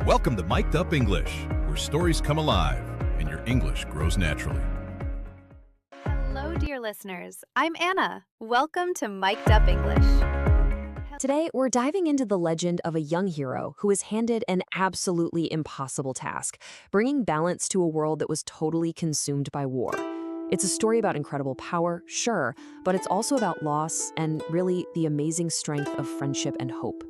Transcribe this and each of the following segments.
Welcome to Mic'd Up English, where stories come alive and your English grows naturally. Hello, dear listeners. I'm Anna. Welcome to Mic'd Up English. Today, we're diving into the legend of a young hero who was handed an absolutely impossible task, bringing balance to a world that was totally consumed by war. It's a story about incredible power, sure, but it's also about loss and really the amazing strength of friendship and hope.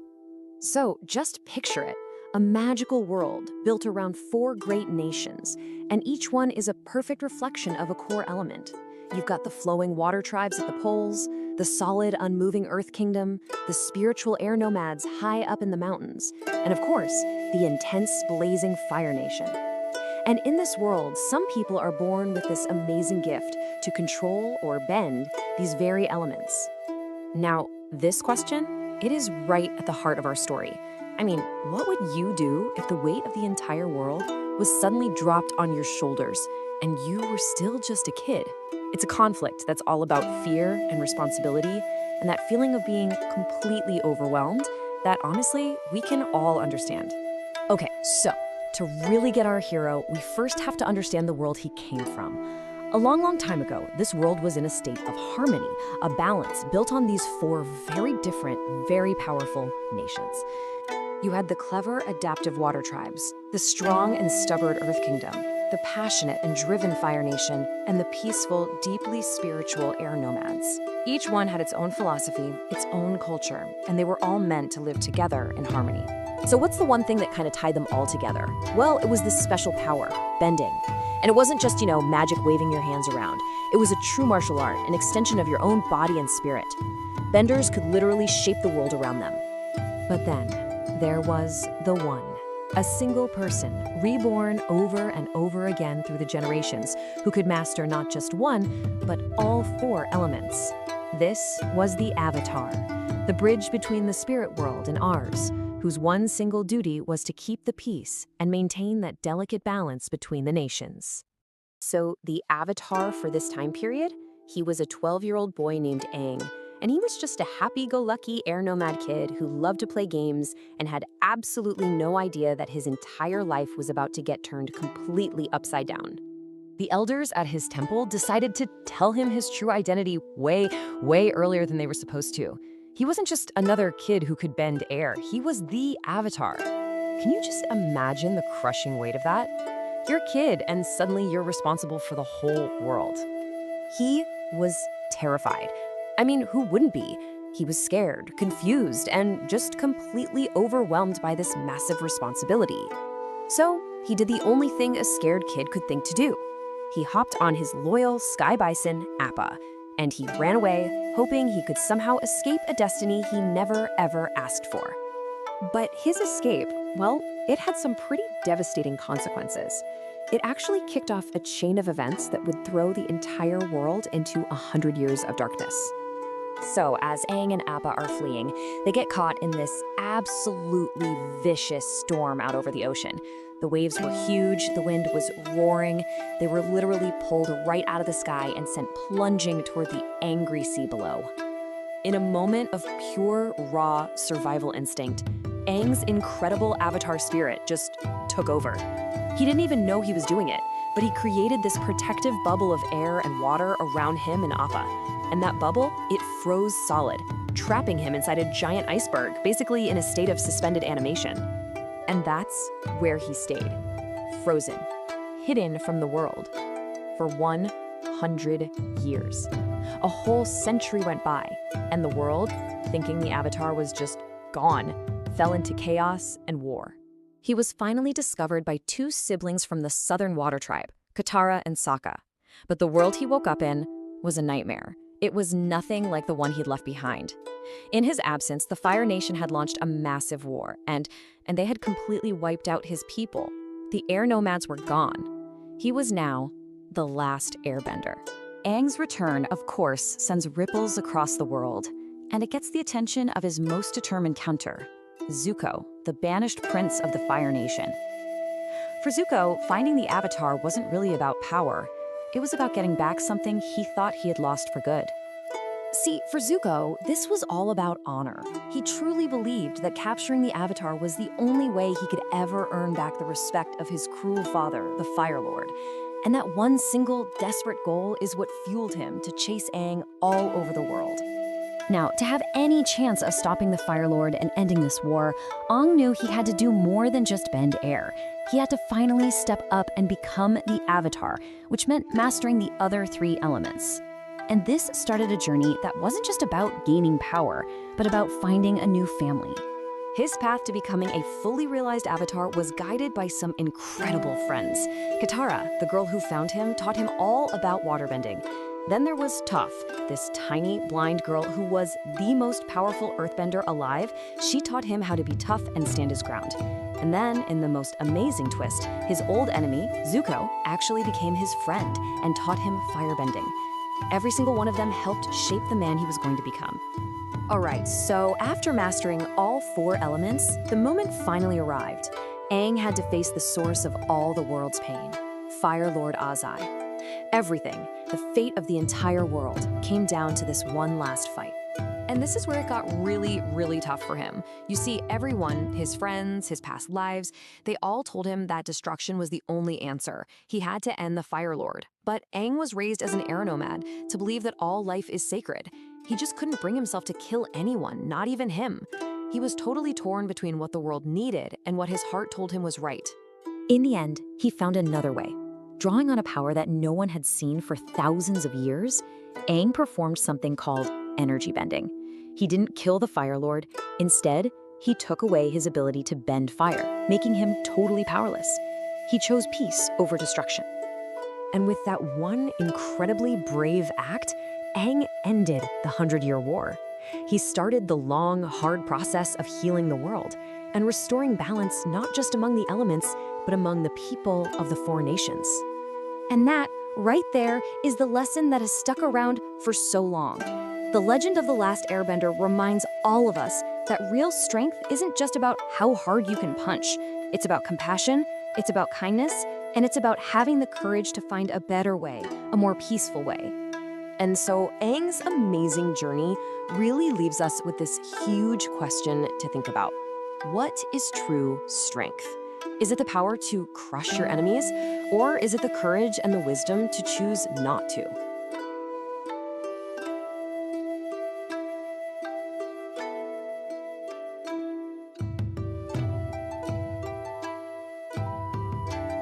So, just picture it. A magical world built around 4 great nations, and each one is a perfect reflection of a core element. You've got the flowing water tribes at the poles, the solid, unmoving Earth Kingdom, the spiritual Air Nomads high up in the mountains, and of course, the intense, blazing Fire Nation. And in this world, some people are born with this amazing gift to control or bend these very elements. Now, this question, it is right at the heart of our story. I mean, what would you do if the weight of the entire world was suddenly dropped on your shoulders and you were still just a kid? It's a conflict that's all about fear and responsibility and that feeling of being completely overwhelmed that honestly, we can all understand. Okay, so to really get our hero, we first have to understand the world he came from. A long, long time ago, this world was in a state of harmony, a balance built on these 4 very different, very powerful nations. You had the clever, adaptive water tribes, the strong and stubborn Earth Kingdom, the passionate and driven Fire Nation, and the peaceful, deeply spiritual Air Nomads. Each one had its own philosophy, its own culture, and they were all meant to live together in harmony. So what's the one thing that kind of tied them all together? Well, it was this special power, bending. And it wasn't just, magic waving your hands around. It was a true martial art, an extension of your own body and spirit. Benders could literally shape the world around them. But then, there was the one, a single person, reborn over and over again through the generations, who could master not just one, but all 4 elements. This was the Avatar, the bridge between the spirit world and ours, whose one single duty was to keep the peace and maintain that delicate balance between the nations. So the Avatar for this time period, he was a 12-year-old boy named Aang, and he was just a happy-go-lucky Air Nomad kid who loved to play games and had absolutely no idea that his entire life was about to get turned completely upside down. The elders at his temple decided to tell him his true identity way, way earlier than they were supposed to. He wasn't just another kid who could bend air. He was the Avatar. Can you just imagine the crushing weight of that? You're a kid, and suddenly you're responsible for the whole world. He was terrified. I mean, who wouldn't be? He was scared, confused, and just completely overwhelmed by this massive responsibility. So he did the only thing a scared kid could think to do. He hopped on his loyal sky bison, Appa, and he ran away, hoping he could somehow escape a destiny he never, ever asked for. But his escape, well, it had some pretty devastating consequences. It actually kicked off a chain of events that would throw the entire world into 100 years of darkness. So, as Aang and Appa are fleeing, they get caught in this absolutely vicious storm out over the ocean. The waves were huge, the wind was roaring, they were literally pulled right out of the sky and sent plunging toward the angry sea below. In a moment of pure, raw survival instinct, Aang's incredible Avatar spirit just took over. He didn't even know he was doing it, but he created this protective bubble of air and water around him and Appa. And that bubble, it froze solid, trapping him inside a giant iceberg, basically in a state of suspended animation. And that's where he stayed, frozen, hidden from the world, for 100 years. A whole century went by, and the world, thinking the Avatar was just gone, fell into chaos and war. He was finally discovered by 2 siblings from the Southern Water Tribe, Katara and Sokka. But the world he woke up in was a nightmare. It was nothing like the one he'd left behind. In his absence, the Fire Nation had launched a massive war, and they had completely wiped out his people. The Air Nomads were gone. He was now the last Airbender. Aang's return, of course, sends ripples across the world, and it gets the attention of his most determined counter, Zuko, the banished prince of the Fire Nation. For Zuko, finding the Avatar wasn't really about power. It was about getting back something he thought he had lost for good. See, for Zuko, this was all about honor. He truly believed that capturing the Avatar was the only way he could ever earn back the respect of his cruel father, the Fire Lord. And that one single, desperate goal is what fueled him to chase Aang all over the world. Now, to have any chance of stopping the Fire Lord and ending this war, Aang knew he had to do more than just bend air. He had to finally step up and become the Avatar, which meant mastering the other 3 elements. And this started a journey that wasn't just about gaining power, but about finding a new family. His path to becoming a fully realized Avatar was guided by some incredible friends. Katara, the girl who found him, taught him all about waterbending. Then there was Toph, this tiny, blind girl who was the most powerful earthbender alive. She taught him how to be tough and stand his ground. And then, in the most amazing twist, his old enemy, Zuko, actually became his friend and taught him firebending. Every single one of them helped shape the man he was going to become. All right, so after mastering all 4 elements, the moment finally arrived. Aang had to face the source of all the world's pain, Fire Lord Ozai. Everything, the fate of the entire world, came down to this one last fight. And this is where it got really, really tough for him. You see, everyone, his friends, his past lives, they all told him that destruction was the only answer. He had to end the Fire Lord. But Aang was raised as an Air Nomad to believe that all life is sacred. He just couldn't bring himself to kill anyone, not even him. He was totally torn between what the world needed and what his heart told him was right. In the end, he found another way. Drawing on a power that no one had seen for thousands of years, Aang performed something called energy bending. He didn't kill the Fire Lord. Instead, he took away his ability to bend fire, making him totally powerless. He chose peace over destruction. And with that one incredibly brave act, Aang ended the 100-Year War. He started the long, hard process of healing the world and restoring balance not just among the elements, but among the people of the 4 nations. And that, right there, is the lesson that has stuck around for so long. The legend of the last Airbender reminds all of us that real strength isn't just about how hard you can punch. It's about compassion, it's about kindness, and it's about having the courage to find a better way, a more peaceful way. And so Aang's amazing journey really leaves us with this huge question to think about. What is true strength? Is it the power to crush your enemies, or is it the courage and the wisdom to choose not to?